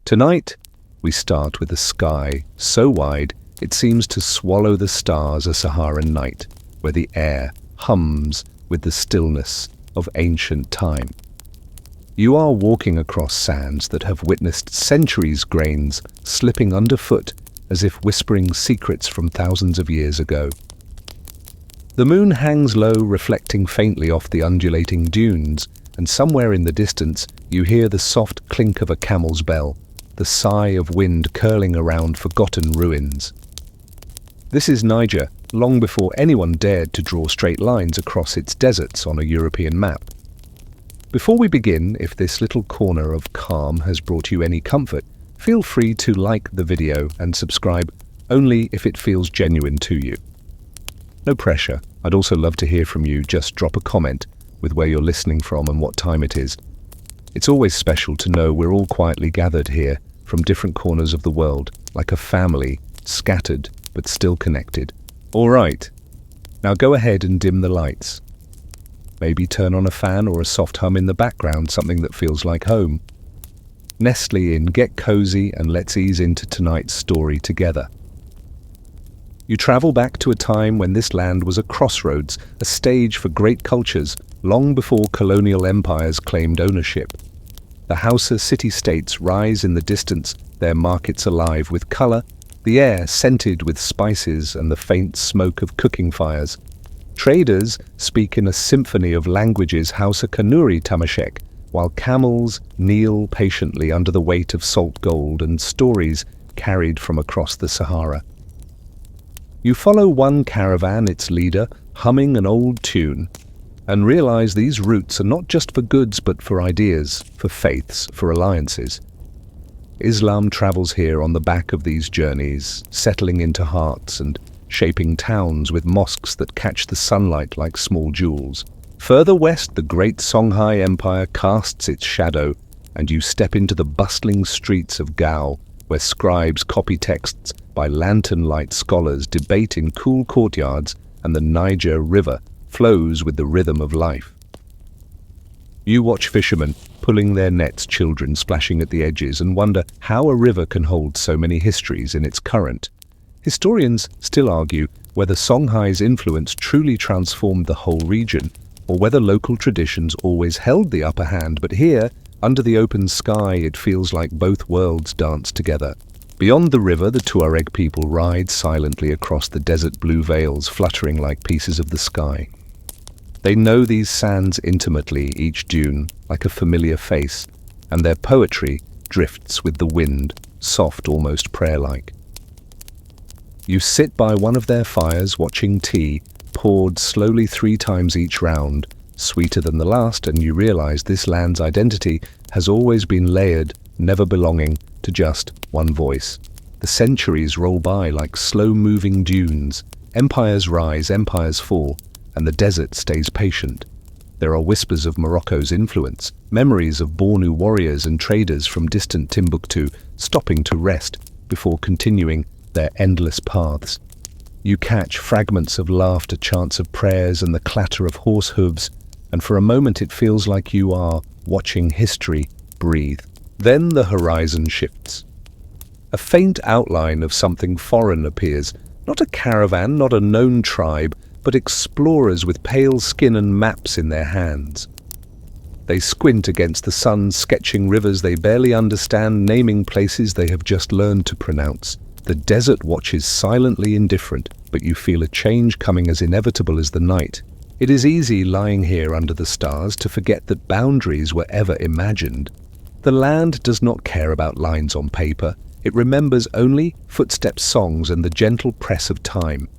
Tonight, we start with a sky so wide it seems to swallow the stars, a Saharan night, where the air hums with the stillness of ancient time. You are walking across sands that have witnessed centuries' grains slipping underfoot as if whispering secrets from thousands of years ago. The moon hangs low, reflecting faintly off the undulating dunes, and somewhere in the distance you hear the soft clink of a camel's bell, the sigh of wind curling around forgotten ruins. This is Niger, long before anyone dared to draw straight lines across its deserts on a European map. Before we begin, if this little corner of calm has brought you any comfort, feel free to like the video and subscribe only if it feels genuine to you. No pressure. I'd also love to hear from you. Just drop a comment with where you're listening from and what time it is. It's always special to know we're all quietly gathered here from different corners of the world, like a family, scattered but still connected. All right, now go ahead and dim the lights. Maybe turn on a fan or a soft hum in the background, something that feels like home. Nestle in, get cozy, and let's ease into tonight's story together. You travel back to a time when this land was a crossroads, a stage for great cultures, long before colonial empires claimed ownership. The Hausa city-states rise in the distance, their markets alive with color, the air scented with spices and the faint smoke of cooking fires. Traders speak in a symphony of languages, Hausa Kanuri Tamashek, while camels kneel patiently under the weight of salt gold and stories carried from across the Sahara. You follow one caravan, its leader, humming an old tune, and realize these routes are not just for goods but for ideas, for faiths, for alliances. Islam travels here on the back of these journeys, settling into hearts and shaping towns with mosques that catch the sunlight like small jewels. Further west, the great Songhai Empire casts its shadow, and you step into the bustling streets of Gao, where scribes copy texts by lantern-light scholars debate in cool courtyards, and the Niger River flows with the rhythm of life. You watch fishermen pulling their nets, children splashing at the edges, and wonder how a river can hold so many histories in its current. Historians still argue whether Songhai's influence truly transformed the whole region, or whether local traditions always held the upper hand, but here, under the open sky, it feels like both worlds dance together. Beyond the river, the Tuareg people ride silently across the desert blue veils, fluttering like pieces of the sky. They know these sands intimately, each dune like a familiar face, and their poetry drifts with the wind, soft, almost prayer-like. You sit by one of their fires, watching tea, poured slowly 3 times each round, sweeter than the last, and you realize this land's identity has always been layered, never belonging to just one voice. The centuries roll by like slow-moving dunes. Empires rise, empires fall, and the desert stays patient. There are whispers of Morocco's influence, memories of Bornu warriors and traders from distant Timbuktu stopping to rest before continuing their endless paths. You catch fragments of laughter, chants of prayers, and the clatter of horse hooves, and for a moment it feels like you are watching history breathe. Then the horizon shifts. A faint outline of something foreign appears, not a caravan, not a known tribe, but explorers with pale skin and maps in their hands. They squint against the sun, sketching rivers they barely understand, naming places they have just learned to pronounce. The desert watches silently indifferent, but you feel a change coming as inevitable as the night. It is easy, lying here under the stars, to forget that boundaries were ever imagined. The land does not care about lines on paper. It remembers only footsteps, songs, and the gentle press of time.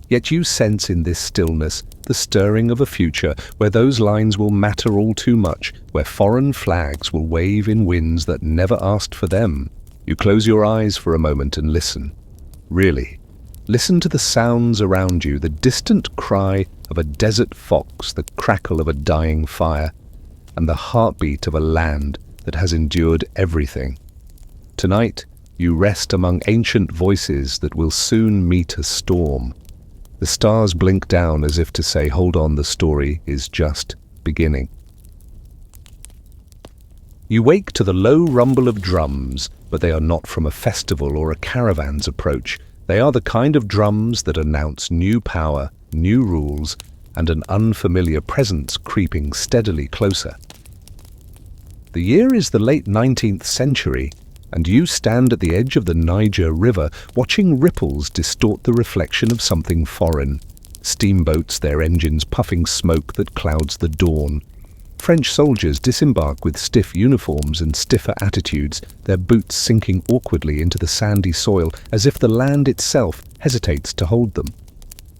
Yet you sense in this stillness the stirring of a future where those lines will matter all too much, where foreign flags will wave in winds that never asked for them. You close your eyes for a moment and listen. Really, listen to the sounds around you, the distant cry of a desert fox, the crackle of a dying fire, and the heartbeat of a land that has endured everything. Tonight, you rest among ancient voices that will soon meet a storm. The stars blink down as if to say, hold on, the story is just beginning. You wake to the low rumble of drums, but they are not from a festival or a caravan's approach. They are the kind of drums that announce new power, new rules, and an unfamiliar presence creeping steadily closer. The year is the late 19th century, and you stand at the edge of the Niger River, watching ripples distort the reflection of something foreign. Steamboats, their engines puffing smoke that clouds the dawn. French soldiers disembark with stiff uniforms and stiffer attitudes, their boots sinking awkwardly into the sandy soil as if the land itself hesitates to hold them.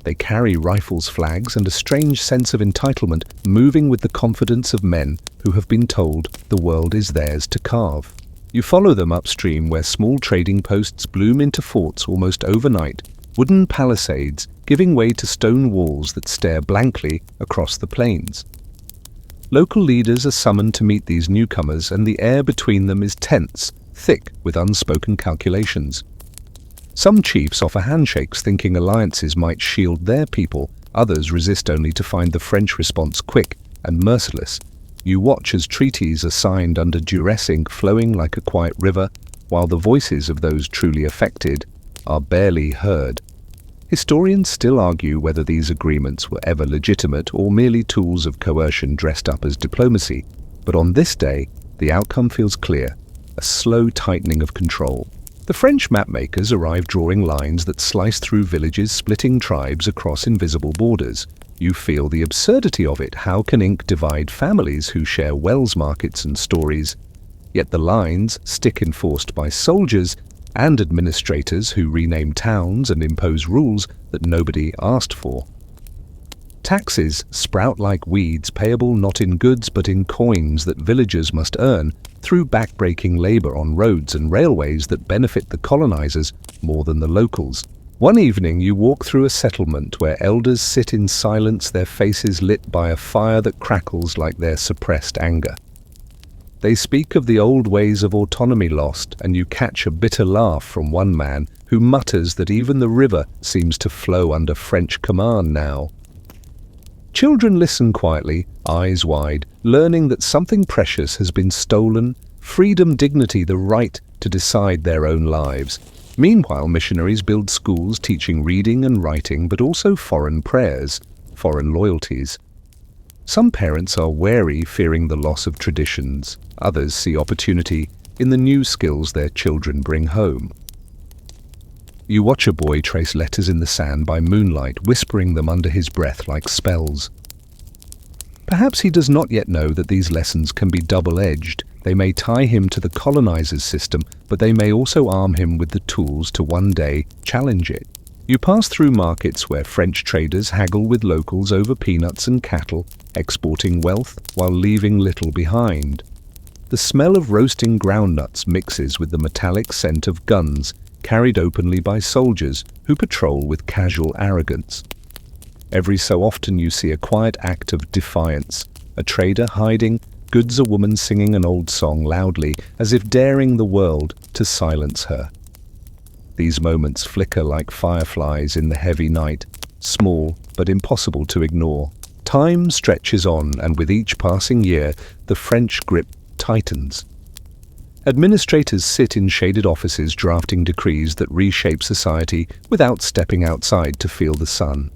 They carry rifles, flags, and a strange sense of entitlement, moving with the confidence of men who have been told the world is theirs to carve. You follow them upstream where small trading posts bloom into forts almost overnight, wooden palisades giving way to stone walls that stare blankly across the plains. Local leaders are summoned to meet these newcomers, and the air between them is tense, thick with unspoken calculations. Some chiefs offer handshakes, thinking alliances might shield their people. Others resist, only to find the French response quick and merciless. You watch as treaties are signed under duress, ink flowing like a quiet river, while the voices of those truly affected are barely heard. Historians still argue whether these agreements were ever legitimate or merely tools of coercion dressed up as diplomacy, but on this day, the outcome feels clear, a slow tightening of control. The French mapmakers arrive drawing lines that slice through villages, splitting tribes across invisible borders. You feel the absurdity of it. How can ink divide families who share wells, markets, and stories? Yet the lines stick, enforced by soldiers and administrators who rename towns and impose rules that nobody asked for. Taxes sprout like weeds, payable not in goods but in coins that villagers must earn through backbreaking labor on roads and railways that benefit the colonizers more than the locals. One evening you walk through a settlement where elders sit in silence, their faces lit by a fire that crackles like their suppressed anger. They speak of the old ways of autonomy lost, and you catch a bitter laugh from one man who mutters that even the river seems to flow under French command now. Children listen quietly, eyes wide, learning that something precious has been stolen: freedom, dignity, the right to decide their own lives. Meanwhile, missionaries build schools teaching reading and writing, but also foreign prayers, foreign loyalties. Some parents are wary, fearing the loss of traditions. Others see opportunity in the new skills their children bring home. You watch a boy trace letters in the sand by moonlight, whispering them under his breath like spells. Perhaps he does not yet know that these lessons can be double-edged. They may tie him to the colonizer's system, but they may also arm him with the tools to one day challenge it. You pass through markets where French traders haggle with locals over peanuts and cattle, exporting wealth while leaving little behind. The smell of roasting groundnuts mixes with the metallic scent of guns carried openly by soldiers who patrol with casual arrogance. Every so often you see a quiet act of defiance, a trader hiding goods, a woman singing an old song loudly as if daring the world to silence her. These moments flicker like fireflies in the heavy night, small but impossible to ignore. Time stretches on, and with each passing year, the French grip tightens. Administrators sit in shaded offices drafting decrees that reshape society without stepping outside to feel the sun.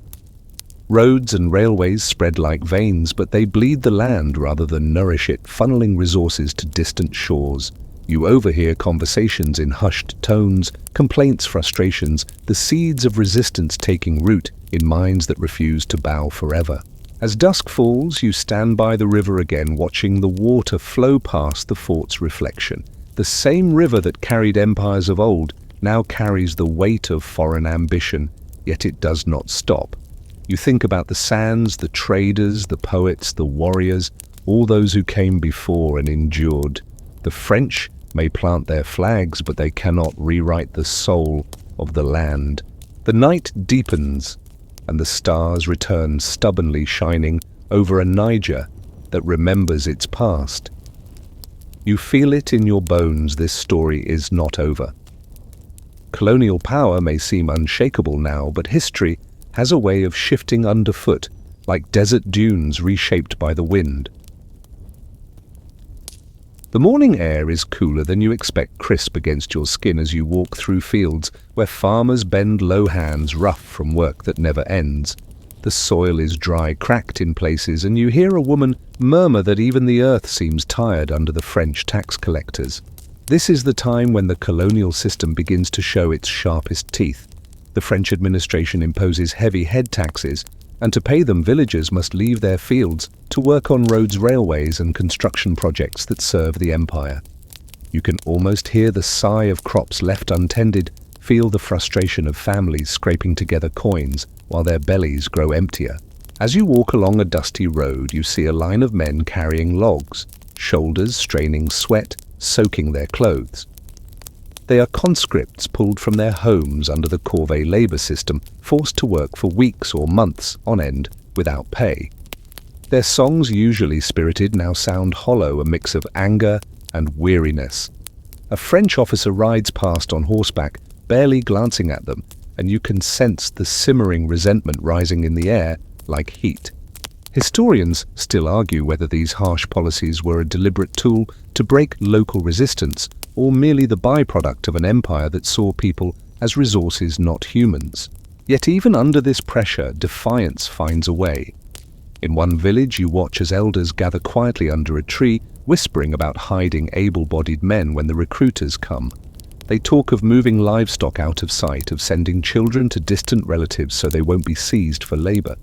Roads and railways spread like veins, but they bleed the land rather than nourish it, funneling resources to distant shores. You overhear conversations in hushed tones, complaints, frustrations, the seeds of resistance taking root in minds that refuse to bow forever. As dusk falls, you stand by the river again, watching the water flow past the fort's reflection. The same river that carried empires of old now carries the weight of foreign ambition, yet it does not stop. You think about the sands, the traders, the poets, the warriors, all those who came before and endured. The French may plant their flags, but they cannot rewrite the soul of the land. The night deepens, and the stars return stubbornly shining over a Niger that remembers its past. You feel it in your bones. This story is not over. Colonial power may seem unshakable now, but history has a way of shifting underfoot, like desert dunes reshaped by the wind. The morning air is cooler than you expect, crisp against your skin as you walk through fields where farmers bend low hands, rough from work that never ends. The soil is dry, cracked in places, and you hear a woman murmur that even the earth seems tired under the French tax collectors. This is the time when the colonial system begins to show its sharpest teeth. The French administration imposes heavy head taxes, and to pay them villagers must leave their fields to work on roads, railways and construction projects that serve the empire. You can almost hear the sigh of crops left untended, feel the frustration of families scraping together coins while their bellies grow emptier. As you walk along a dusty road, you see a line of men carrying logs, shoulders straining sweat, soaking their clothes. They are conscripts pulled from their homes under the corvée labor system, forced to work for weeks or months on end without pay. Their songs, usually spirited, now sound hollow, a mix of anger and weariness. A French officer rides past on horseback, barely glancing at them, and you can sense the simmering resentment rising in the air like heat. Historians still argue whether these harsh policies were a deliberate tool to break local resistance or merely the byproduct of an empire that saw people as resources, not humans. Yet even under this pressure, defiance finds a way. In one village, you watch as elders gather quietly under a tree, whispering about hiding able-bodied men when the recruiters come. They talk of moving livestock out of sight, of sending children to distant relatives so they won't be seized for labor.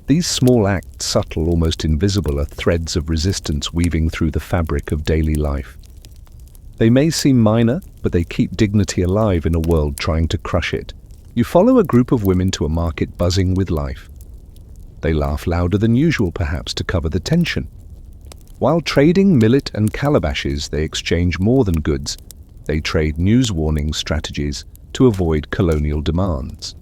These small acts, subtle, almost invisible, are threads of resistance weaving through the fabric of daily life. They may seem minor, but they keep dignity alive in a world trying to crush it. You follow a group of women to a market buzzing with life. They laugh louder than usual, perhaps to cover the tension. While trading millet and calabashes, they exchange more than goods. They trade news warning strategies to avoid colonial demands.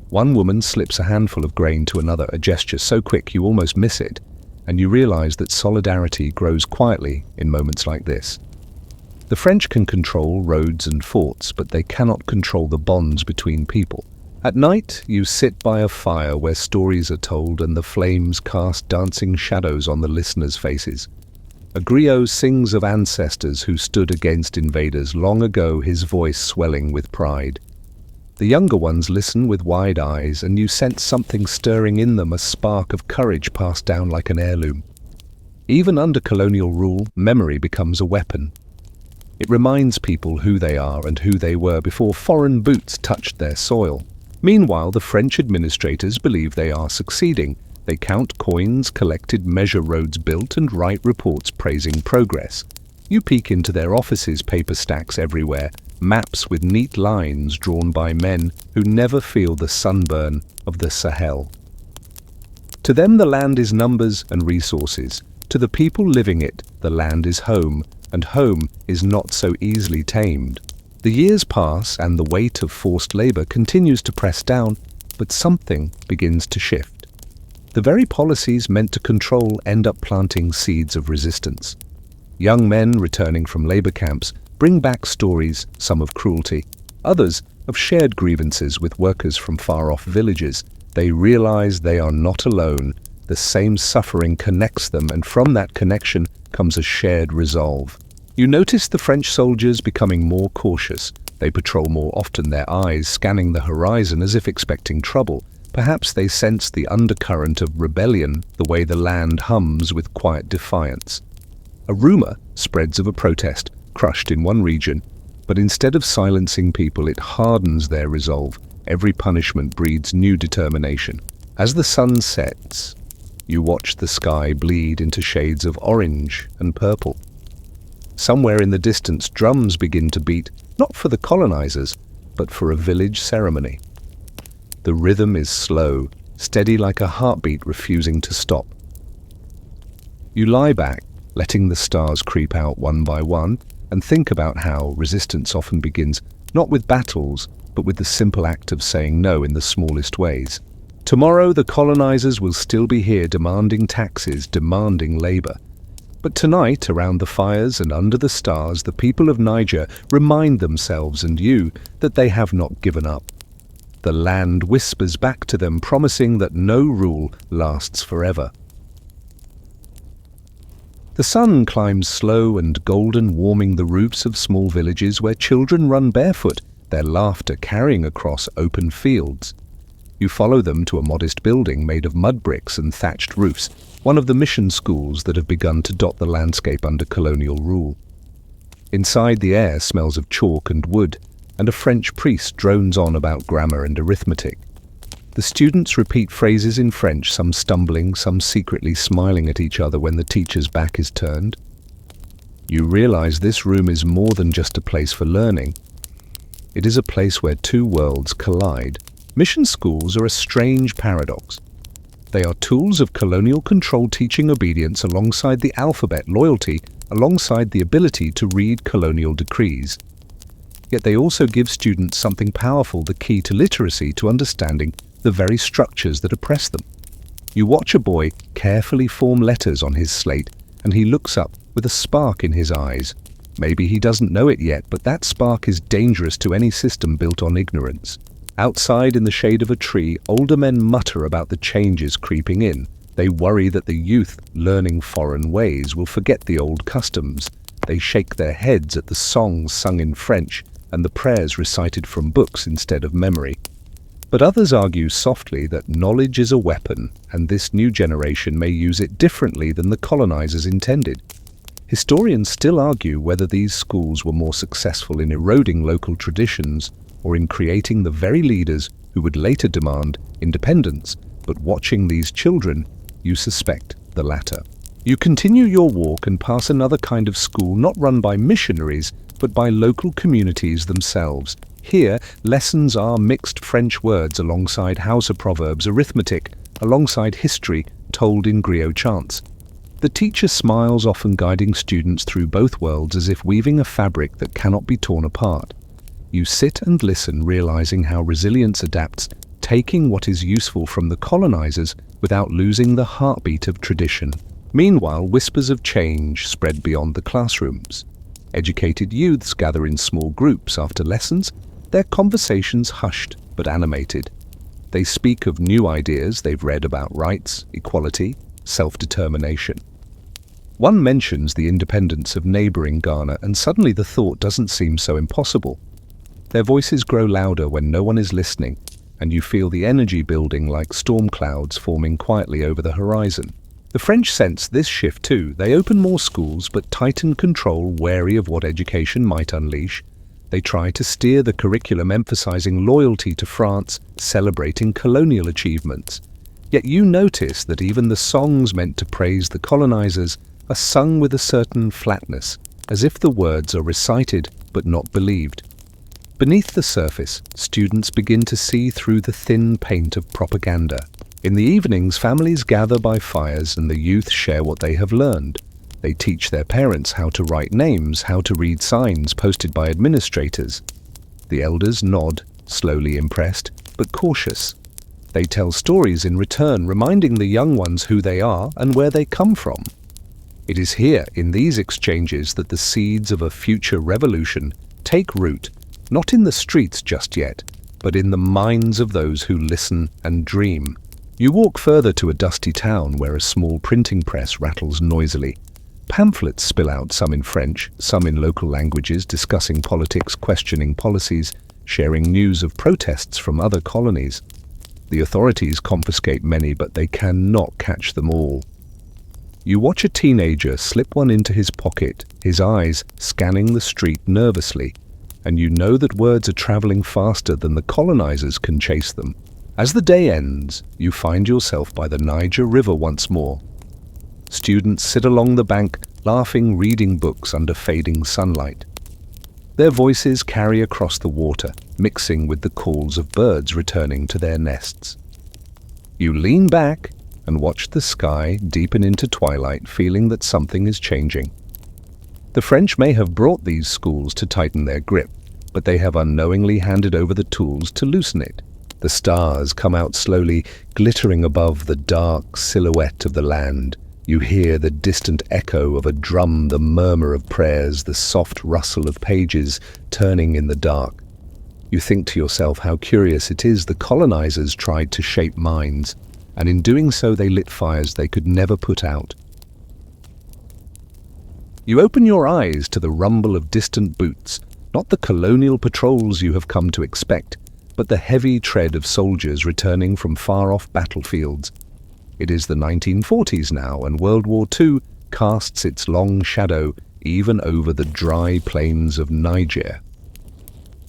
One woman slips a handful of grain to another, a gesture so quick you almost miss it, and you realize that solidarity grows quietly in moments like this. The French can control roads and forts, but they cannot control the bonds between people. At night, you sit by a fire where stories are told and the flames cast dancing shadows on the listeners' faces. A griot sings of ancestors who stood against invaders long ago, his voice swelling with pride. The younger ones listen with wide eyes, and you sense something stirring in them, a spark of courage passed down like an heirloom. Even under colonial rule, memory becomes a weapon. It reminds people who they are and who they were before foreign boots touched their soil. Meanwhile, the French administrators believe they are succeeding. They count coins collected, measure roads built, and write reports praising progress. You peek into their offices, paper stacks everywhere, maps with neat lines drawn by men who never feel the sunburn of the Sahel. To them, the land is numbers and resources. To the people living it, the land is home, and home is not so easily tamed. The years pass, and the weight of forced labor continues to press down, but something begins to shift. The very policies meant to control end up planting seeds of resistance. Young men returning from labor camps bring back stories, some of cruelty, others of shared grievances with workers from far-off villages. They realize they are not alone. The same suffering connects them, and from that connection comes a shared resolve. You notice the French soldiers becoming more cautious. They patrol more often, their eyes scanning the horizon as if expecting trouble. Perhaps they sense the undercurrent of rebellion, the way the land hums with quiet defiance. A rumor spreads of a protest, crushed in one region, but instead of silencing people, it hardens their resolve. Every punishment breeds new determination. As the sun sets, you watch the sky bleed into shades of orange and purple. Somewhere in the distance, drums begin to beat, not for the colonizers, but for a village ceremony. The rhythm is slow, steady like a heartbeat refusing to stop. You lie back, letting the stars creep out one by one, and think about how resistance often begins not with battles, but with the simple act of saying no in the smallest ways. Tomorrow the colonizers will still be here, demanding taxes, demanding labor. But tonight, around the fires and under the stars, the people of Niger remind themselves and you that they have not given up. The land whispers back to them, promising that no rule lasts forever. The sun climbs slow and golden, warming the roofs of small villages where children run barefoot, their laughter carrying across open fields. You follow them to a modest building made of mud bricks and thatched roofs, one of the mission schools that have begun to dot the landscape under colonial rule. Inside, the air smells of chalk and wood, and a French priest drones on about grammar and arithmetic. The students repeat phrases in French, some stumbling, some secretly smiling at each other when the teacher's back is turned. You realize this room is more than just a place for learning. It is a place where two worlds collide. Mission schools are a strange paradox. They are tools of colonial control, teaching obedience alongside the alphabet, loyalty alongside the ability to read colonial decrees. Yet they also give students something powerful, the key to literacy, to understanding the very structures that oppress them. You watch a boy carefully form letters on his slate, and he looks up with a spark in his eyes. Maybe he doesn't know it yet, but that spark is dangerous to any system built on ignorance. Outside, in the shade of a tree, older men mutter about the changes creeping in. They worry that the youth, learning foreign ways, will forget the old customs. They shake their heads at the songs sung in French and the prayers recited from books instead of memory. But others argue softly that knowledge is a weapon, and this new generation may use it differently than the colonizers intended. Historians still argue whether these schools were more successful in eroding local traditions or in creating the very leaders who would later demand independence. But watching these children, you suspect the latter. You continue your walk and pass another kind of school, not run by missionaries, but by local communities themselves. Here, lessons are mixed French words alongside Hausa proverbs, arithmetic alongside history told in griot chants. The teacher smiles, often guiding students through both worlds as if weaving a fabric that cannot be torn apart. You sit and listen, realizing how resilience adapts, taking what is useful from the colonizers without losing the heartbeat of tradition. Meanwhile, whispers of change spread beyond the classrooms. Educated youths gather in small groups after lessons, their conversations hushed but animated. They speak of new ideas they've read about rights, equality, self-determination. One mentions the independence of neighboring Ghana, and suddenly the thought doesn't seem so impossible. Their voices grow louder when no one is listening, and you feel the energy building like storm clouds forming quietly over the horizon. The French sense this shift too. They open more schools but tighten control, wary of what education might unleash. They try to steer the curriculum, emphasizing loyalty to France, celebrating colonial achievements. Yet you notice that even the songs meant to praise the colonizers are sung with a certain flatness, as if the words are recited but not believed. Beneath the surface, students begin to see through the thin paint of propaganda. In the evenings, families gather by fires and the youth share what they have learned. They teach their parents how to write names, how to read signs posted by administrators. The elders nod, slowly impressed, but cautious. They tell stories in return, reminding the young ones who they are and where they come from. It is here, in these exchanges, that the seeds of a future revolution take root, not in the streets just yet, but in the minds of those who listen and dream. You walk further to a dusty town where a small printing press rattles noisily. Pamphlets spill out, some in French, some in local languages, discussing politics, questioning policies, sharing news of protests from other colonies. The authorities confiscate many, but they cannot catch them all. You watch a teenager slip one into his pocket, his eyes scanning the street nervously, and you know that words are traveling faster than the colonizers can chase them. As the day ends, you find yourself by the Niger River once more. Students sit along the bank, laughing, reading books under fading sunlight. Their voices carry across the water, mixing with the calls of birds returning to their nests. You lean back and watch the sky deepen into twilight, feeling that something is changing. The French may have brought these schools to tighten their grip, but they have unknowingly handed over the tools to loosen it. The stars come out slowly, glittering above the dark silhouette of the land. You hear the distant echo of a drum, the murmur of prayers, the soft rustle of pages turning in the dark. You think to yourself how curious it is the colonizers tried to shape minds, and in doing so they lit fires they could never put out. You open your eyes to the rumble of distant boots, not the colonial patrols you have come to expect, but the heavy tread of soldiers returning from far-off battlefields. It is the 1940s now, and World War II casts its long shadow even over the dry plains of Niger.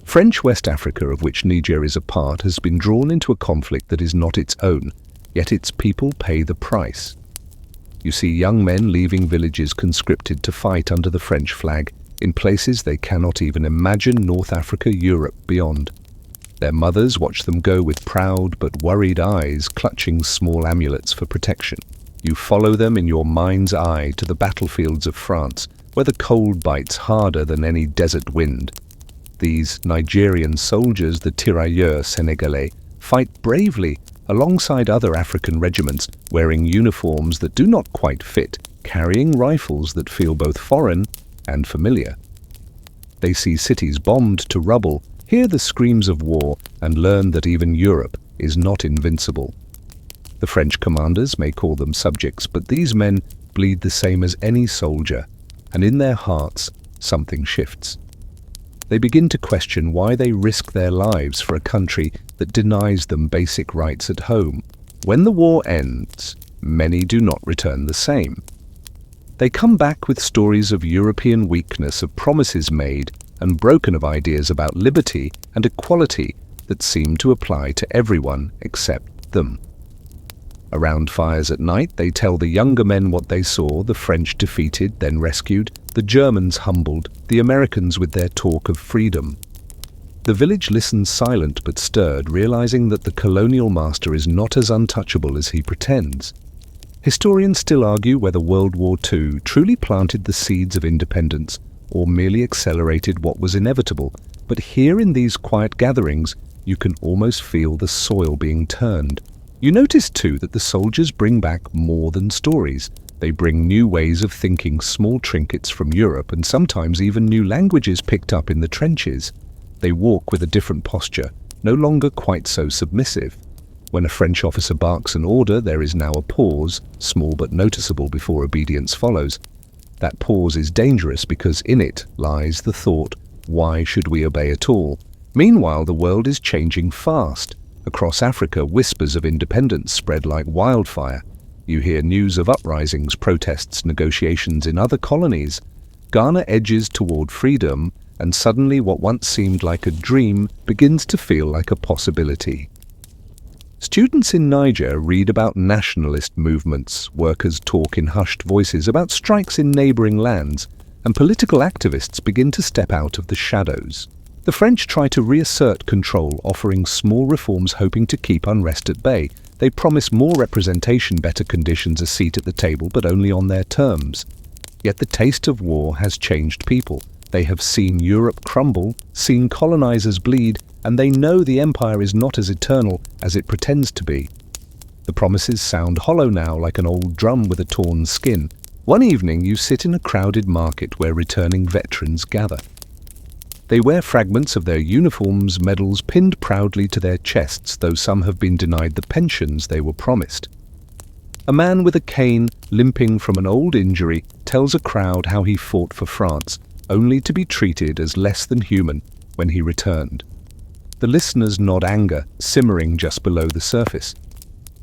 French West Africa, of which Niger is a part, has been drawn into a conflict that is not its own, yet its people pay the price. You see young men leaving villages conscripted to fight under the French flag in places they cannot even imagine North Africa, Europe beyond. Their mothers watch them go with proud but worried eyes, clutching small amulets for protection. You follow them in your mind's eye to the battlefields of France, where the cold bites harder than any desert wind. These Nigerian soldiers, the tirailleurs sénégalais, fight bravely alongside other African regiments, wearing uniforms that do not quite fit, carrying rifles that feel both foreign and familiar. They see cities bombed to rubble, hear the screams of war, and learn that even Europe is not invincible. The French commanders may call them subjects, but these men bleed the same as any soldier, and in their hearts something shifts. They begin to question why they risk their lives for a country that denies them basic rights at home. When the war ends, many do not return the same. They come back with stories of European weakness, of promises made and broken, of ideas about liberty and equality that seem to apply to everyone except them. Around fires at night, they tell the younger men what they saw: the French defeated, then rescued, the Germans humbled, the Americans with their talk of freedom. The village listens silent but stirred, realizing that the colonial master is not as untouchable as he pretends. Historians still argue whether World War II truly planted the seeds of independence or merely accelerated what was inevitable, but here in these quiet gatherings, you can almost feel the soil being turned. You notice too that the soldiers bring back more than stories. They bring new ways of thinking, small trinkets from Europe, and sometimes even new languages picked up in the trenches. They walk with a different posture, no longer quite so submissive. When a French officer barks an order, there is now a pause, small but noticeable, before obedience follows. That pause is dangerous because in it lies the thought, why should we obey at all? Meanwhile, the world is changing fast. Across Africa, whispers of independence spread like wildfire. You hear news of uprisings, protests, negotiations in other colonies. Ghana edges toward freedom, and suddenly what once seemed like a dream begins to feel like a possibility. Students in Niger read about nationalist movements, workers talk in hushed voices about strikes in neighboring lands, and political activists begin to step out of the shadows. The French try to reassert control, offering small reforms hoping to keep unrest at bay. They promise more representation, better conditions, a seat at the table, but only on their terms. Yet the taste of war has changed people. They have seen Europe crumble, seen colonizers bleed, and they know the empire is not as eternal as it pretends to be. The promises sound hollow now, like an old drum with a torn skin. One evening you sit in a crowded market where returning veterans gather. They wear fragments of their uniforms, medals pinned proudly to their chests, though some have been denied the pensions they were promised. A man with a cane, limping from an old injury, tells a crowd how he fought for France, only to be treated as less than human when he returned. The listeners nod, anger simmering just below the surface.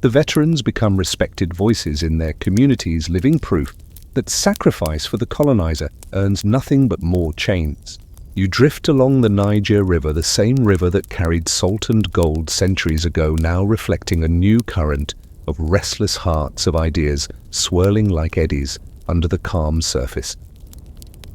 The veterans become respected voices in their communities, living proof that sacrifice for the colonizer earns nothing but more chains. You drift along the Niger River, the same river that carried salt and gold centuries ago, now reflecting a new current of restless hearts, of ideas swirling like eddies under the calm surface.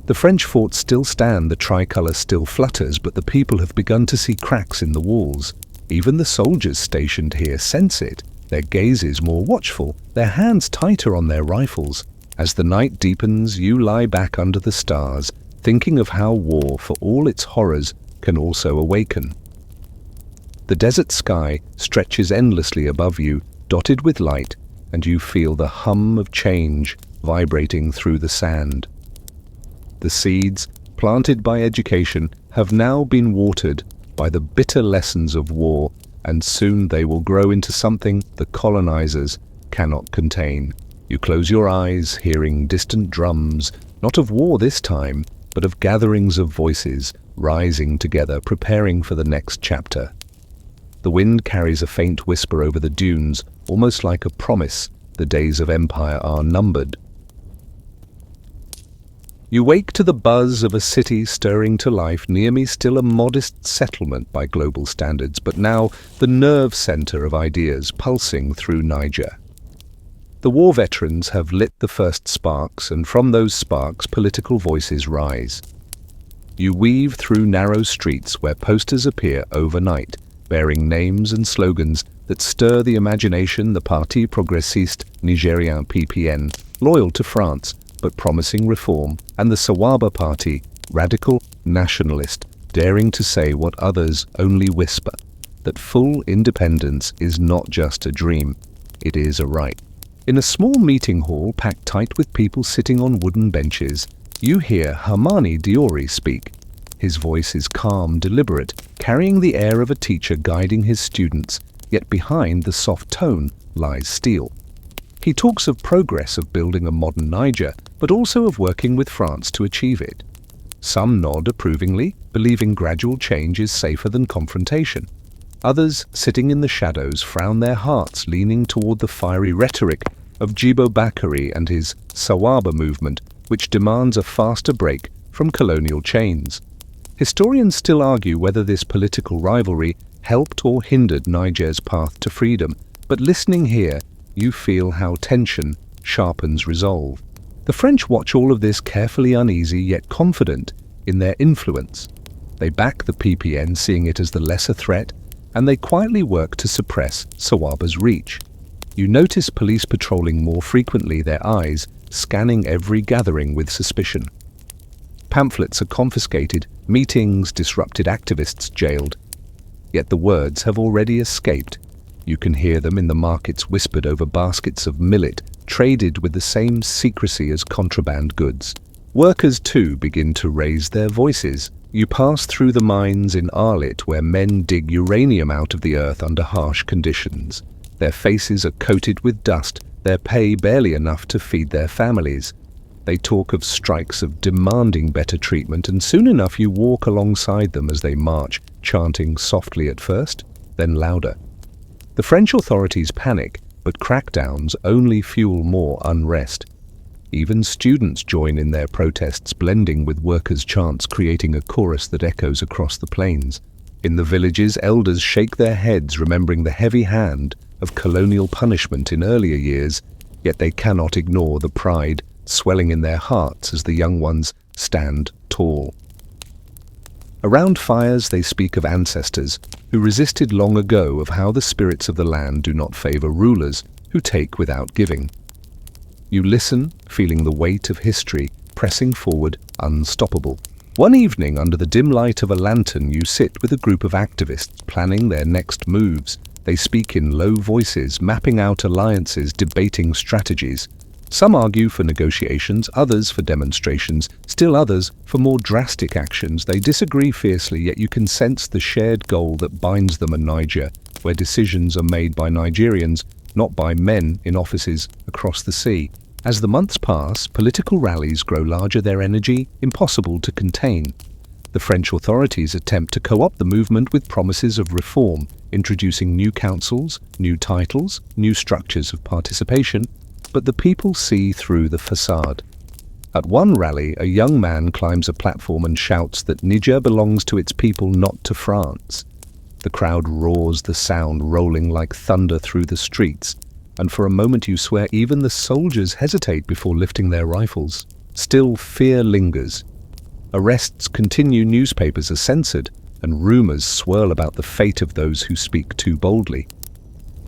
The French forts still stand, the tricolour still flutters, but the people have begun to see cracks in the walls. Even the soldiers stationed here sense it, their gazes more watchful, their hands tighter on their rifles. As the night deepens, you lie back under the stars, thinking of how war, for all its horrors, can also awaken. The desert sky stretches endlessly above you, dotted with light, and you feel the hum of change vibrating through the sand. The seeds, planted by education, have now been watered by the bitter lessons of war, and soon they will grow into something the colonizers cannot contain. You close your eyes, hearing distant drums, not of war this time, but of gatherings of voices rising together, preparing for the next chapter. The wind carries a faint whisper over the dunes, almost like a promise the days of empire are numbered. You wake to the buzz of a city stirring to life. Near me still a modest settlement by global standards, but now the nerve center of ideas pulsing through Niger. The war veterans have lit the first sparks, and from those sparks political voices rise. You weave through narrow streets where posters appear overnight, bearing names and slogans that stir the imagination. The Parti Progressiste Nigérien (PPN), loyal to France but promising reform, and the Sawaba Party, radical, nationalist, daring to say what others only whisper, that full independence is not just a dream, it is a right. In a small meeting hall packed tight with people sitting on wooden benches, you hear Hamani Diori speak. His voice is calm, deliberate, carrying the air of a teacher guiding his students, yet behind the soft tone lies steel. He talks of progress, of building a modern Niger, but also of working with France to achieve it. Some nod approvingly, believing gradual change is safer than confrontation. Others, sitting in the shadows, frown their hearts, leaning toward the fiery rhetoric of Jibo Bakary and his Sawaba movement, which demands a faster break from colonial chains. Historians still argue whether this political rivalry helped or hindered Niger's path to freedom, but listening here, you feel how tension sharpens resolve. The French watch all of this carefully, uneasy yet confident in their influence. They back the PPN, seeing it as the lesser threat, and they quietly work to suppress Sawaba's reach. You notice police patrolling more frequently, their eyes scanning every gathering with suspicion. Pamphlets are confiscated, meetings disrupted, activists jailed. Yet the words have already escaped. You can hear them in the markets, whispered over baskets of millet, traded with the same secrecy as contraband goods. Workers too begin to raise their voices. You pass through the mines in Arlit, where men dig uranium out of the earth under harsh conditions. Their faces are coated with dust, their pay barely enough to feed their families. They talk of strikes, of demanding better treatment, and soon enough you walk alongside them as they march, chanting softly at first, then louder. The French authorities panic, but crackdowns only fuel more unrest. Even students join in their protests, blending with workers' chants, creating a chorus that echoes across the plains. In the villages, elders shake their heads, remembering the heavy hand of colonial punishment in earlier years, yet they cannot ignore the pride swelling in their hearts as the young ones stand tall. Around fires they speak of ancestors who resisted long ago, of how the spirits of the land do not favor rulers who take without giving. You listen, feeling the weight of history pressing forward, unstoppable. One evening, under the dim light of a lantern, you sit with a group of activists planning their next moves. They speak in low voices, mapping out alliances, debating strategies. Some argue for negotiations, others for demonstrations, still others for more drastic actions. They disagree fiercely, yet you can sense the shared goal that binds them, a Niger, where decisions are made by Nigerians, not by men in offices across the sea. As the months pass, political rallies grow larger, their energy impossible to contain. The French authorities attempt to co-opt the movement with promises of reform, introducing new councils, new titles, new structures of participation, but the people see through the facade. At one rally, a young man climbs a platform and shouts that Niger belongs to its people, not to France. The crowd roars, the sound rolling like thunder through the streets, and for a moment you swear even the soldiers hesitate before lifting their rifles. Still, fear lingers. Arrests continue, newspapers are censored, and rumors swirl about the fate of those who speak too boldly.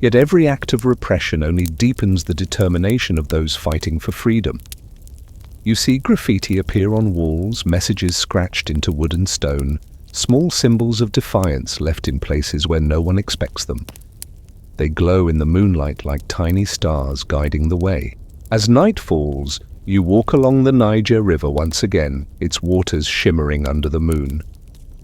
Yet every act of repression only deepens the determination of those fighting for freedom. You see graffiti appear on walls, messages scratched into wood and stone, small symbols of defiance left in places where no one expects them. They glow in the moonlight like tiny stars guiding the way. As night falls, you walk along the Niger River once again, its waters shimmering under the moon.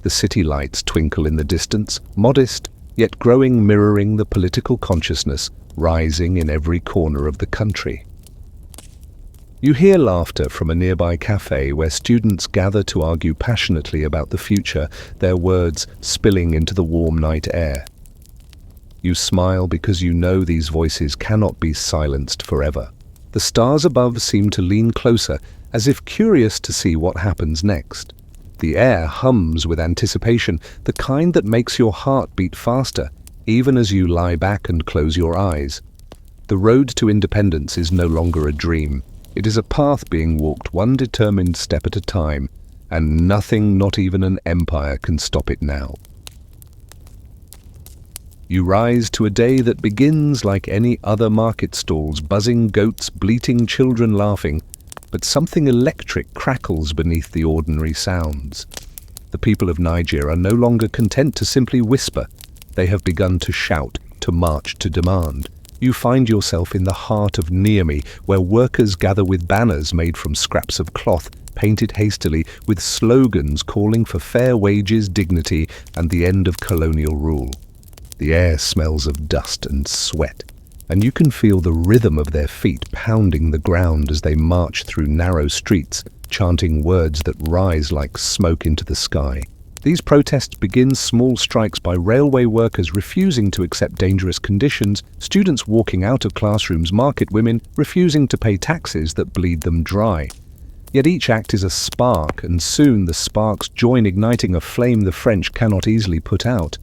The city lights twinkle in the distance, modest, yet growing, mirroring the political consciousness rising in every corner of the country. You hear laughter from a nearby cafe where students gather to argue passionately about the future, their words spilling into the warm night air. You smile because you know these voices cannot be silenced forever. The stars above seem to lean closer, as if curious to see what happens next. The air hums with anticipation, the kind that makes your heart beat faster, even as you lie back and close your eyes. The road to independence is no longer a dream. It is a path being walked one determined step at a time, and nothing, not even an empire, can stop it now. You rise to a day that begins like any other market stalls, buzzing goats, bleating children laughing, but something electric crackles beneath the ordinary sounds. The people of Niger are no longer content to simply whisper. They have begun to shout, to march, to demand. You find yourself in the heart of Niamey, where workers gather with banners made from scraps of cloth, painted hastily, with slogans calling for fair wages, dignity, and the end of colonial rule. The air smells of dust and sweat, and you can feel the rhythm of their feet pounding the ground as they march through narrow streets, chanting words that rise like smoke into the sky. These protests begin small strikes by railway workers refusing to accept dangerous conditions, students walking out of classrooms, market women refusing to pay taxes that bleed them dry. Yet each act is a spark, and soon the sparks join, igniting a flame the French cannot easily put out.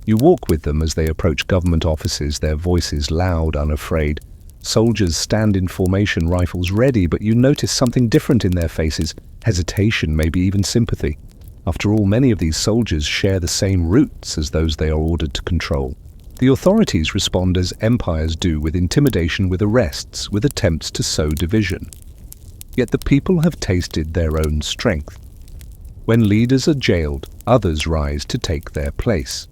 You walk with them as they approach government offices, their voices loud, unafraid. Soldiers stand in formation, rifles ready, but you notice something different in their faces, hesitation, maybe even sympathy. After all, many of these soldiers share the same roots as those they are ordered to control. The authorities respond as empires do, with intimidation, with arrests, with attempts to sow division. Yet the people have tasted their own strength. When leaders are jailed, others rise to take their place.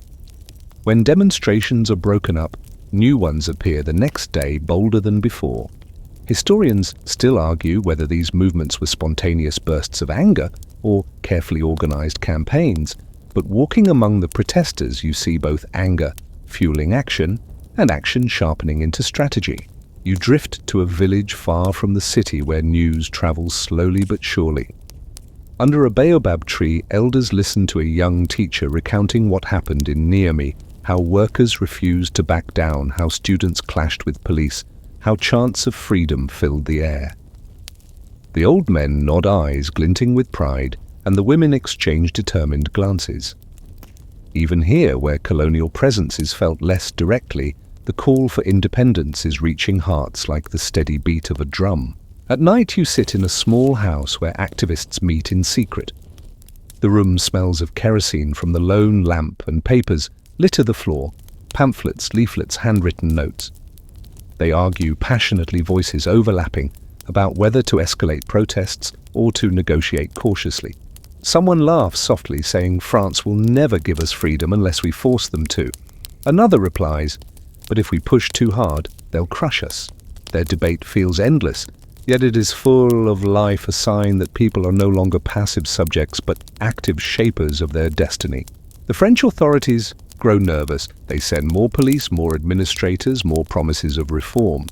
When demonstrations are broken up, new ones appear the next day, bolder than before. Historians still argue whether these movements were spontaneous bursts of anger or carefully organized campaigns, but walking among the protesters you see both anger fueling action and action sharpening into strategy. You drift to a village far from the city where news travels slowly but surely. Under a baobab tree, elders listen to a young teacher recounting what happened in Niamey, how workers refused to back down, how students clashed with police, how chants of freedom filled the air. The old men nod, eyes glinting with pride, and the women exchange determined glances. Even here, where colonial presence is felt less directly, the call for independence is reaching hearts like the steady beat of a drum. At night you sit in a small house where activists meet in secret. The room smells of kerosene from the lone lamp, and papers litter the floor, pamphlets, leaflets, handwritten notes. They argue passionately, voices overlapping, about whether to escalate protests or to negotiate cautiously. Someone laughs softly, saying France will never give us freedom unless we force them to. Another replies, but if we push too hard, they'll crush us. Their debate feels endless, yet it is full of life, a sign that people are no longer passive subjects but active shapers of their destiny. The French authorities grow nervous. They send more police, more administrators, more promises of reform.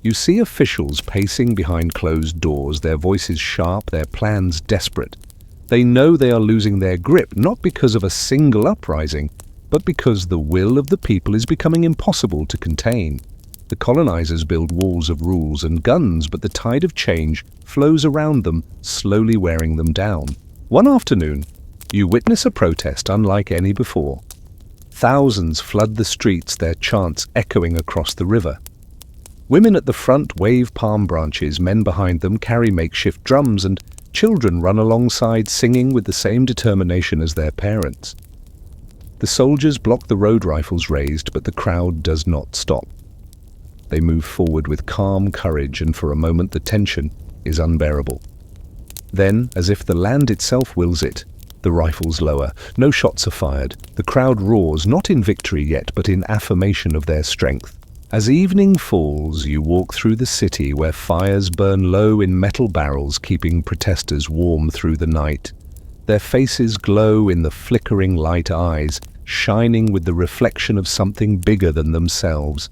You see officials pacing behind closed doors, their voices sharp, their plans desperate. They know they are losing their grip, not because of a single uprising, but because the will of the people is becoming impossible to contain. The colonizers build walls of rules and guns, but the tide of change flows around them, slowly wearing them down. One afternoon, you witness a protest unlike any before. Thousands flood the streets, their chants echoing across the river. Women at the front wave palm branches, men behind them carry makeshift drums, and children run alongside, singing with the same determination as their parents. The soldiers block the road, rifles raised, but the crowd does not stop. They move forward with calm courage, and for a moment the tension is unbearable. Then, as if the land itself wills it, the rifles lower. No shots are fired. The crowd roars, not in victory yet, but in affirmation of their strength. As evening falls, you walk through the city where fires burn low in metal barrels, keeping protesters warm through the night. Their faces glow in the flickering light, eyes shining with the reflection of something bigger than themselves.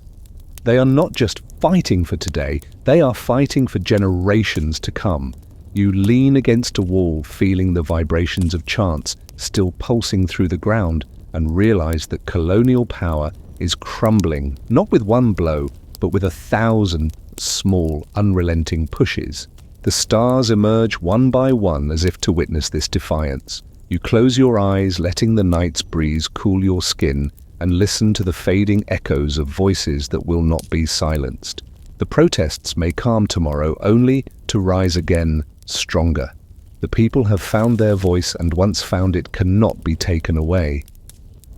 They are not just fighting for today, they are fighting for generations to come. You lean against a wall, feeling the vibrations of chants still pulsing through the ground, and realize that colonial power is crumbling, not with one blow, but with 1,000 small, unrelenting pushes. The stars emerge one by one as if to witness this defiance. You close your eyes, letting the night's breeze cool your skin, and listen to the fading echoes of voices that will not be silenced. The protests may calm tomorrow, only to rise again, stronger. The people have found their voice, and once found it cannot be taken away.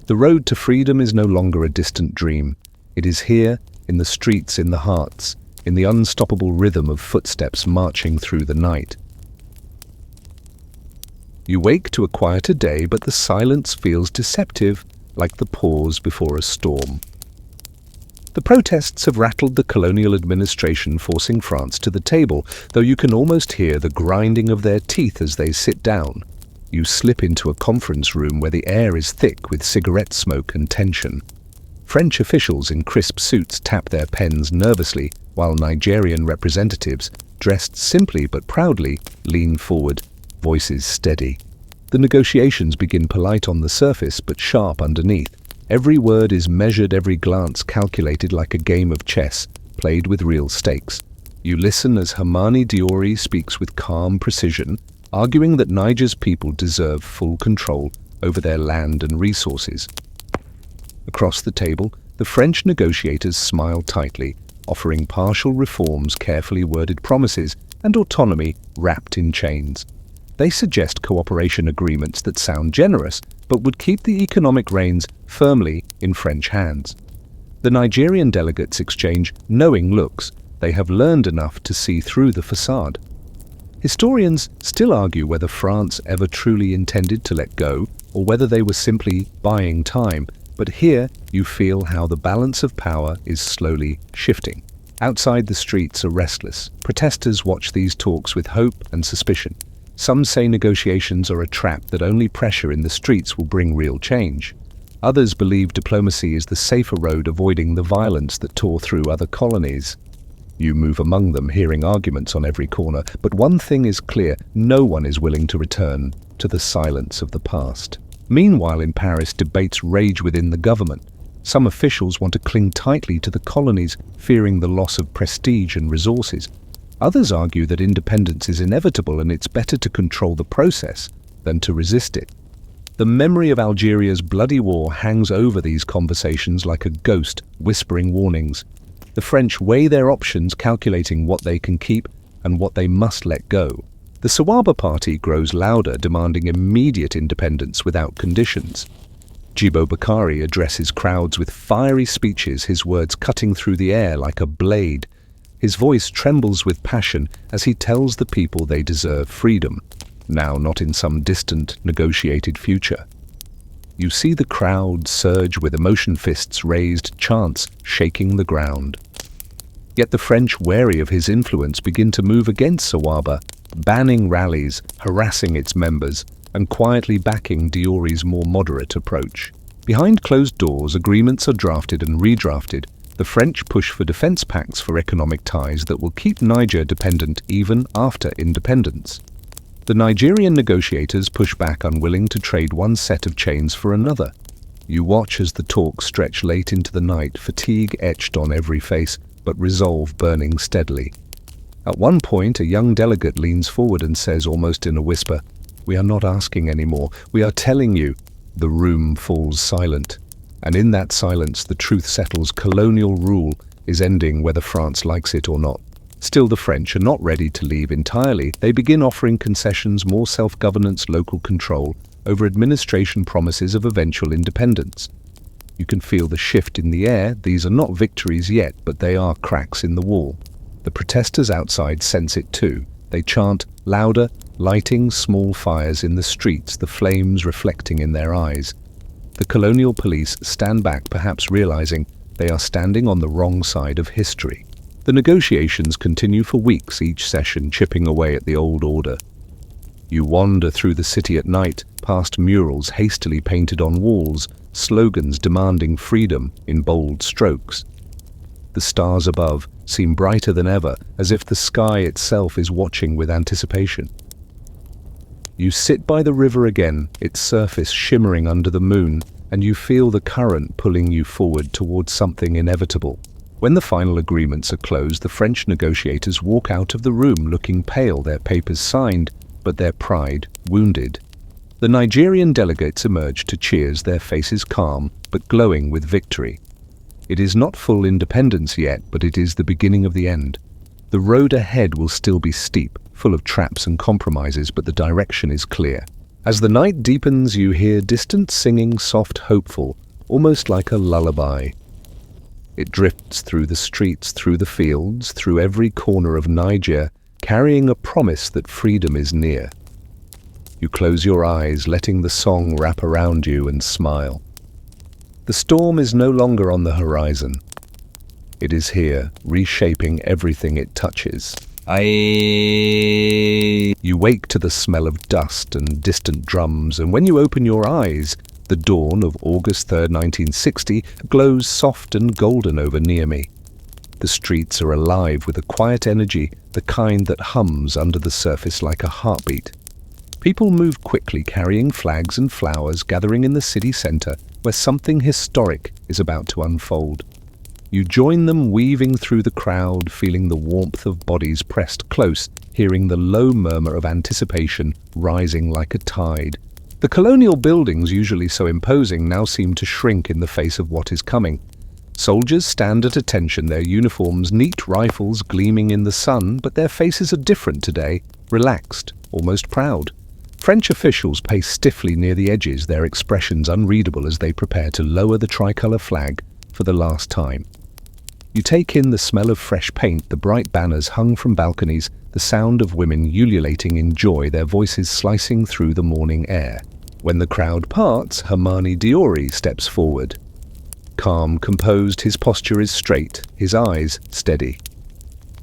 The road to freedom is no longer a distant dream. It is here, in the streets, in the hearts, in the unstoppable rhythm of footsteps marching through the night. You wake to a quieter day, but the silence feels deceptive, like the pause before a storm. The protests have rattled the colonial administration, forcing France to the table, though you can almost hear the grinding of their teeth as they sit down. You slip into a conference room where the air is thick with cigarette smoke and tension. French officials in crisp suits tap their pens nervously, while Nigerian representatives, dressed simply but proudly, lean forward, voices steady. The negotiations begin polite on the surface but sharp underneath. Every word is measured, every glance calculated, like a game of chess, played with real stakes. You listen as Hamani Diori speaks with calm precision, arguing that Niger's people deserve full control over their land and resources. Across the table, the French negotiators smile tightly, offering partial reforms, carefully worded promises, and autonomy wrapped in chains. They suggest cooperation agreements that sound generous, but would keep the economic reins firmly in French hands. The Nigerian delegates exchange knowing looks. They have learned enough to see through the facade. Historians still argue whether France ever truly intended to let go, or whether they were simply buying time, but here you feel how the balance of power is slowly shifting. Outside, the streets are restless. Protesters watch these talks with hope and suspicion. Some say negotiations are a trap, that only pressure in the streets will bring real change. Others believe diplomacy is the safer road, avoiding the violence that tore through other colonies. You move among them, hearing arguments on every corner, but one thing is clear: no one is willing to return to the silence of the past. Meanwhile, in Paris, debates rage within the government. Some officials want to cling tightly to the colonies, fearing the loss of prestige and resources. Others argue that independence is inevitable and it's better to control the process than to resist it. The memory of Algeria's bloody war hangs over these conversations like a ghost, whispering warnings. The French weigh their options, calculating what they can keep and what they must let go. The Sawaba party grows louder, demanding immediate independence without conditions. Jibo Bakari addresses crowds with fiery speeches, his words cutting through the air like a blade. His voice trembles with passion as he tells the people they deserve freedom, now not in some distant, negotiated future. You see the crowd surge with emotion, fists raised, chants shaking the ground. Yet the French, wary of his influence, begin to move against Sawaba, banning rallies, harassing its members, and quietly backing Diori's more moderate approach. Behind closed doors, agreements are drafted and redrafted. The French push for defense pacts for economic ties that will keep Niger dependent even after independence. The Nigerian negotiators push back, unwilling to trade one set of chains for another. You watch as the talks stretch late into the night, fatigue etched on every face, but resolve burning steadily. At one point, a young delegate leans forward and says, almost in a whisper, "We are not asking anymore, we are telling you." The room falls silent, and in that silence the truth settles: colonial rule is ending whether France likes it or not. Still, the French are not ready to leave entirely. They begin offering concessions, more self-governance, local control over administration, promises of eventual independence. You can feel the shift in the air. These are not victories yet, but they are cracks in the wall. The protesters outside sense it too. They chant louder, lighting small fires in the streets, the flames reflecting in their eyes. The colonial police stand back, perhaps realizing they are standing on the wrong side of history. The negotiations continue for weeks, each session chipping away at the old order. You wander through the city at night, past murals hastily painted on walls, slogans demanding freedom in bold strokes. The stars above seem brighter than ever, as if the sky itself is watching with anticipation. You sit by the river again, its surface shimmering under the moon, and you feel the current pulling you forward towards something inevitable. When the final agreements are closed, the French negotiators walk out of the room looking pale, their papers signed, but their pride wounded. The Nigerian delegates emerge to cheers, their faces calm, but glowing with victory. It is not full independence yet, but it is the beginning of the end. The road ahead will still be steep, full of traps and compromises, but the direction is clear. As the night deepens, you hear distant singing, soft, hopeful, almost like a lullaby. It drifts through the streets, through the fields, through every corner of Niger, carrying a promise that freedom is near. You close your eyes, letting the song wrap around you, and smile. The storm is no longer on the horizon. It is here, reshaping everything it touches. You wake to the smell of dust and distant drums, and when you open your eyes, the dawn of August 3rd, 1960, glows soft and golden over near me. The streets are alive with a quiet energy, the kind that hums under the surface like a heartbeat. People move quickly, carrying flags and flowers, gathering in the city center, where something historic is about to unfold. You join them, weaving through the crowd, feeling the warmth of bodies pressed close, hearing the low murmur of anticipation rising like a tide. The colonial buildings, usually so imposing, now seem to shrink in the face of what is coming. Soldiers stand at attention, their uniforms neat, rifles gleaming in the sun, but their faces are different today, relaxed, almost proud. French officials pace stiffly near the edges, their expressions unreadable as they prepare to lower the tricolour flag for the last time. You take in the smell of fresh paint, the bright banners hung from balconies, the sound of women ululating in joy, their voices slicing through the morning air. When the crowd parts, Hermani Diori steps forward. Calm, composed, his posture is straight, his eyes steady.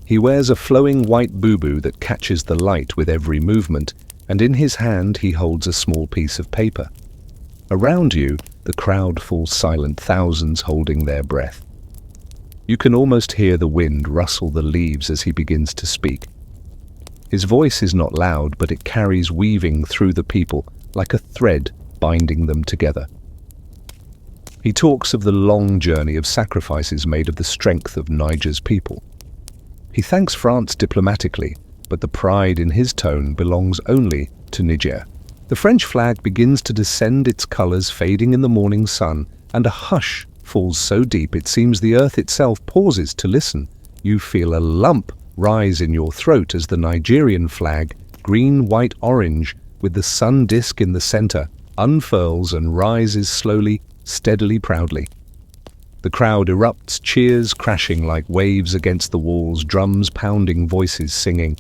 He wears a flowing white bubu that catches the light with every movement, and in his hand he holds a small piece of paper. Around you, the crowd falls silent, thousands holding their breath. You can almost hear the wind rustle the leaves as he begins to speak. His voice is not loud, but it carries weaving through the people like a thread binding them together. He talks of the long journey of sacrifices made of the strength of Niger's people. He thanks France diplomatically, but the pride in his tone belongs only to Niger. The French flag begins to descend, its colors fading in the morning sun, and a hush falls so deep it seems the earth itself pauses to listen. You feel a lump rise in your throat as the Nigerian flag, green, white, orange, with the sun disk in the center, unfurls and rises slowly, steadily, proudly. The crowd erupts, cheers crashing like waves against the walls, drums pounding, voices singing.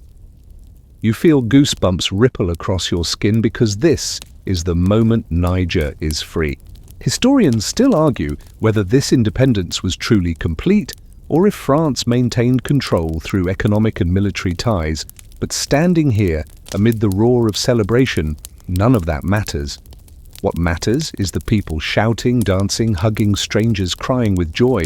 You feel goosebumps ripple across your skin because this is the moment Niger is free. Historians still argue whether this independence was truly complete or if France maintained control through economic and military ties, but standing here amid the roar of celebration, none of that matters. What matters is the people shouting, dancing, hugging strangers, crying with joy.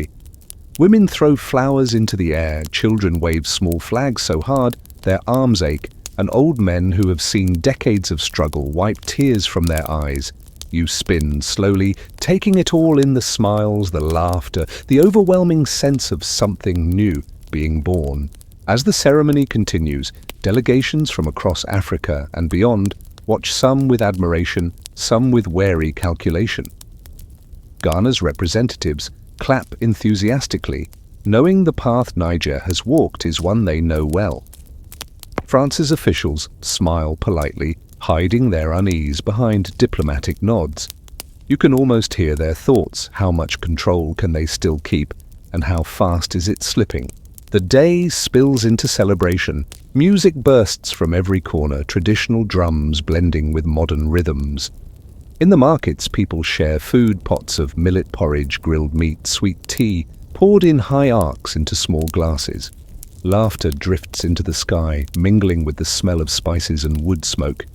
Women throw flowers into the air, children wave small flags so hard their arms ache, and old men who have seen decades of struggle wipe tears from their eyes. You spin slowly, taking it all in, the smiles, the laughter, the overwhelming sense of something new being born. As the ceremony continues, delegations from across Africa and beyond watch, some with admiration, some with wary calculation. Ghana's representatives clap enthusiastically, knowing the path Niger has walked is one they know well. France's officials smile politely, hiding their unease behind diplomatic nods. You can almost hear their thoughts. How much control can they still keep, and how fast is it slipping? The day spills into celebration. Music bursts from every corner, traditional drums blending with modern rhythms. In the markets, people share food, pots of millet porridge, grilled meat, sweet tea, poured in high arcs into small glasses. Laughter drifts into the sky, mingling with the smell of spices and wood smoke.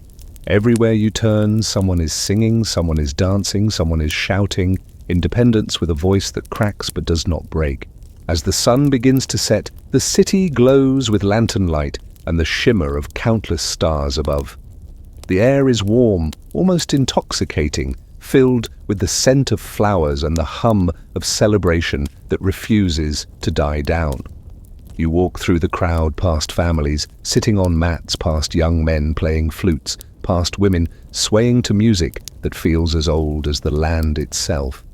Everywhere you turn, someone is singing, someone is dancing, someone is shouting, independence with a voice that cracks but does not break. As the sun begins to set, the city glows with lantern light and the shimmer of countless stars above. The air is warm, almost intoxicating, filled with the scent of flowers and the hum of celebration that refuses to die down. You walk through the crowd past families sitting on mats, past young men playing flutes, past women swaying to music that feels as old as the land itself.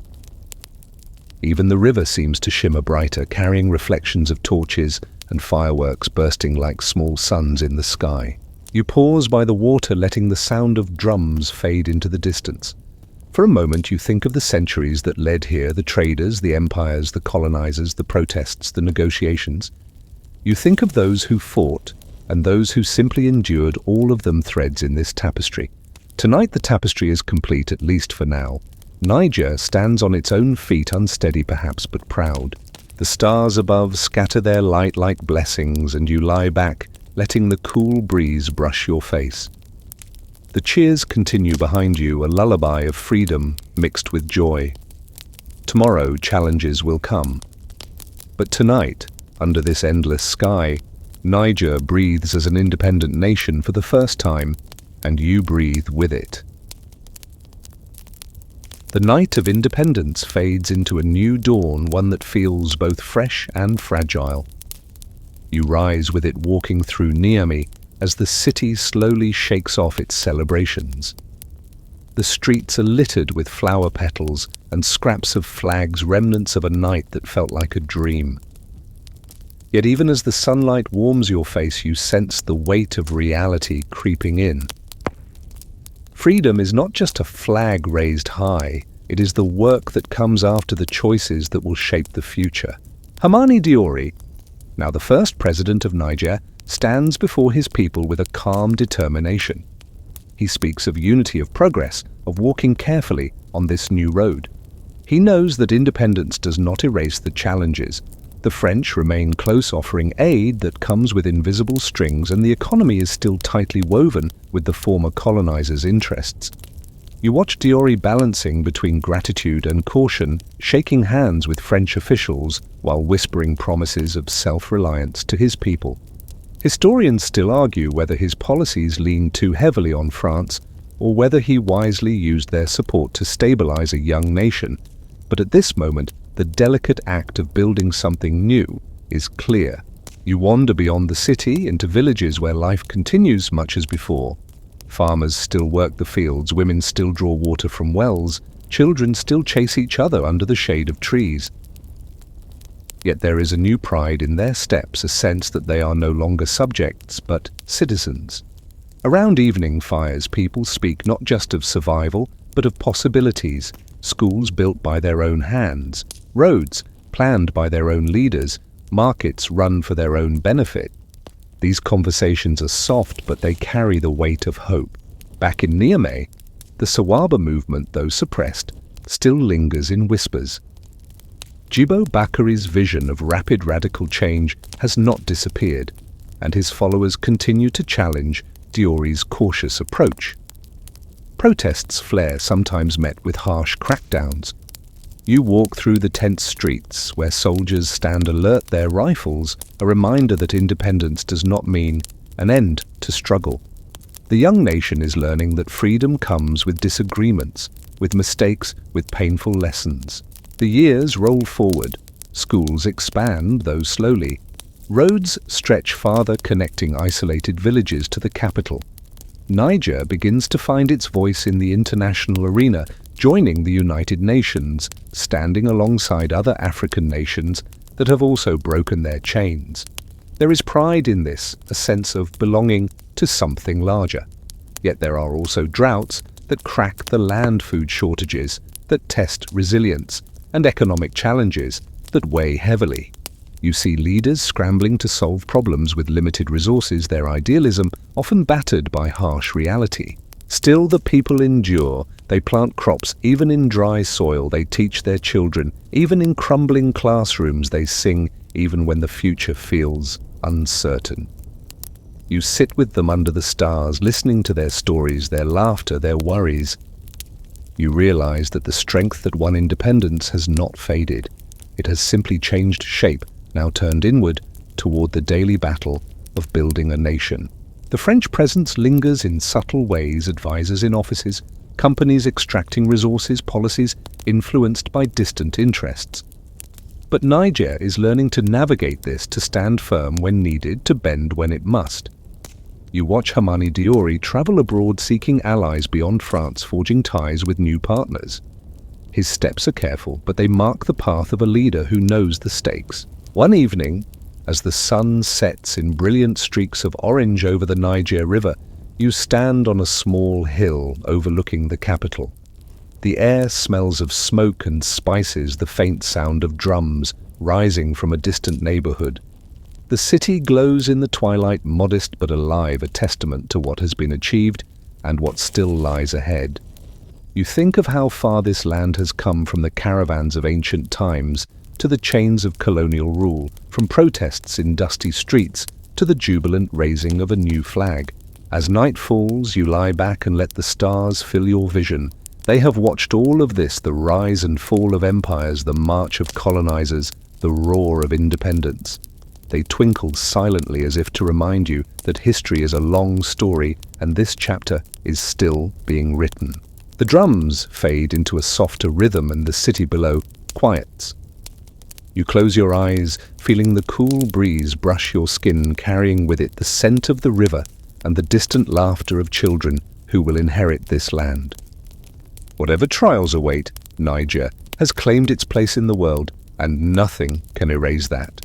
Even the river seems to shimmer brighter, carrying reflections of torches and fireworks bursting like small suns in the sky. You pause by the water, letting the sound of drums fade into the distance. For a moment you think of the centuries that led here, the traders, the empires, the colonizers, the protests, the negotiations. You think of those who fought and those who simply endured, all of them threads in this tapestry. Tonight the tapestry is complete, at least for now. Niger stands on its own feet, unsteady perhaps, but proud. The stars above scatter their light like blessings, and you lie back, letting the cool breeze brush your face. The cheers continue behind you, a lullaby of freedom mixed with joy. Tomorrow challenges will come. But tonight, under this endless sky, Niger breathes as an independent nation for the first time, and you breathe with it. The night of independence fades into a new dawn, one that feels both fresh and fragile. You rise with it, walking through Niamey as the city slowly shakes off its celebrations. The streets are littered with flower petals and scraps of flags, remnants of a night that felt like a dream. Yet even as the sunlight warms your face, you sense the weight of reality creeping in. Freedom is not just a flag raised high, it is the work that comes after the choices that will shape the future. Hamani Diori, now the first president of Niger, stands before his people with a calm determination. He speaks of unity, of progress, of walking carefully on this new road. He knows that independence does not erase the challenges. The French remain close, offering aid that comes with invisible strings, and the economy is still tightly woven with the former colonizers' interests. You watch Diori balancing between gratitude and caution, shaking hands with French officials while whispering promises of self-reliance to his people. Historians still argue whether his policies leaned too heavily on France or whether he wisely used their support to stabilize a young nation. But at this moment, the delicate act of building something new is clear. You wander beyond the city into villages where life continues much as before. Farmers still work the fields, women still draw water from wells, children still chase each other under the shade of trees. Yet there is a new pride in their steps, a sense that they are no longer subjects, but citizens. Around evening fires, people speak not just of survival, but of possibilities. Schools built by their own hands, roads planned by their own leaders, markets run for their own benefit. These conversations are soft, but they carry the weight of hope. Back in Niamey, the Sawaba movement, though suppressed, still lingers in whispers. Jibo Bakari's vision of rapid radical change has not disappeared, and his followers continue to challenge Diori's cautious approach. Protests flare, sometimes met with harsh crackdowns. You walk through the tense streets where soldiers stand alert, their rifles, a reminder that independence does not mean an end to struggle. The young nation is learning that freedom comes with disagreements, with mistakes, with painful lessons. The years roll forward. Schools expand, though slowly. Roads stretch farther, connecting isolated villages to the capital. Niger begins to find its voice in the international arena, joining the United Nations, standing alongside other African nations that have also broken their chains. There is pride in this, a sense of belonging to something larger. Yet there are also droughts that crack the land, food shortages that test resilience, and economic challenges that weigh heavily. You see leaders scrambling to solve problems with limited resources, their idealism often battered by harsh reality. Still, the people endure. They plant crops even in dry soil. They teach their children even in crumbling classrooms. They sing even when the future feels uncertain. You sit with them under the stars, listening to their stories, their laughter, their worries. You realize that the strength that won independence has not faded. It has simply changed shape, now turned inward toward the daily battle of building a nation. The French presence lingers in subtle ways, advisors in offices, companies extracting resources, policies influenced by distant interests. But Niger is learning to navigate this, to stand firm when needed, to bend when it must. You watch Hamani Diori travel abroad seeking allies beyond France, forging ties with new partners. His steps are careful, but they mark the path of a leader who knows the stakes. One evening, as the sun sets in brilliant streaks of orange over the Niger River, you stand on a small hill overlooking the capital. The air smells of smoke and spices, the faint sound of drums rising from a distant neighborhood. The city glows in the twilight, modest but alive, a testament to what has been achieved and what still lies ahead. You think of how far this land has come from the caravans of ancient times to the chains of colonial rule, from protests in dusty streets to the jubilant raising of a new flag. As night falls, you lie back and let the stars fill your vision. They have watched all of this, the rise and fall of empires, the march of colonizers, the roar of independence. They twinkle silently as if to remind you that history is a long story and this chapter is still being written. The drums fade into a softer rhythm and the city below quiets. You close your eyes, feeling the cool breeze brush your skin, carrying with it the scent of the river and the distant laughter of children who will inherit this land. Whatever trials await, Niger has claimed its place in the world, and nothing can erase that.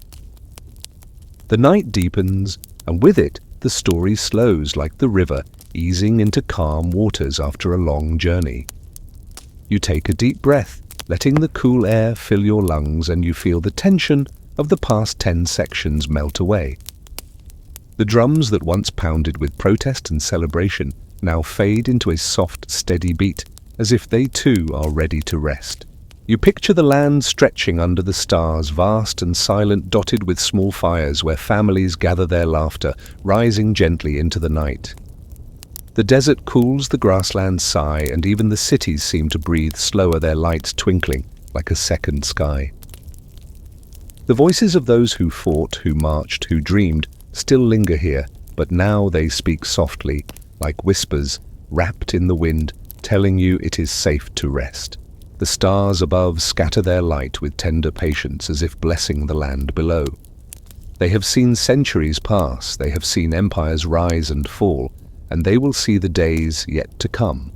The night deepens, and with it, the story slows like the river, easing into calm waters after a long journey. You take a deep breath, letting the cool air fill your lungs, and you feel the tension of the past 10 sections melt away. The drums that once pounded with protest and celebration now fade into a soft, steady beat, as if they too are ready to rest. You picture the land stretching under the stars, vast and silent, dotted with small fires where families gather their laughter, rising gently into the night. The desert cools, the grasslands sigh, and even the cities seem to breathe slower, their lights twinkling like a second sky. The voices of those who fought, who marched, who dreamed, still linger here, but now they speak softly, like whispers wrapped in the wind, telling you it is safe to rest. The stars above scatter their light with tender patience, as if blessing the land below. They have seen centuries pass, they have seen empires rise and fall, and they will see the days yet to come.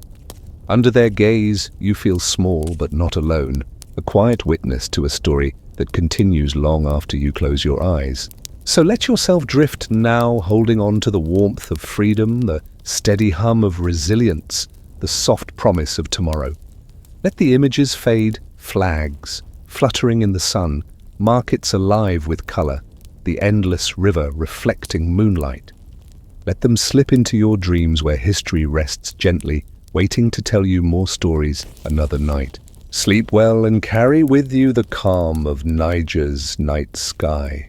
Under their gaze, you feel small but not alone, a quiet witness to a story that continues long after you close your eyes. So let yourself drift now, holding on to the warmth of freedom, the steady hum of resilience, the soft promise of tomorrow. Let the images fade, flags fluttering in the sun, markets alive with color, the endless river reflecting moonlight. Let them slip into your dreams where history rests gently, waiting to tell you more stories another night. Sleep well and carry with you the calm of Niger's night sky.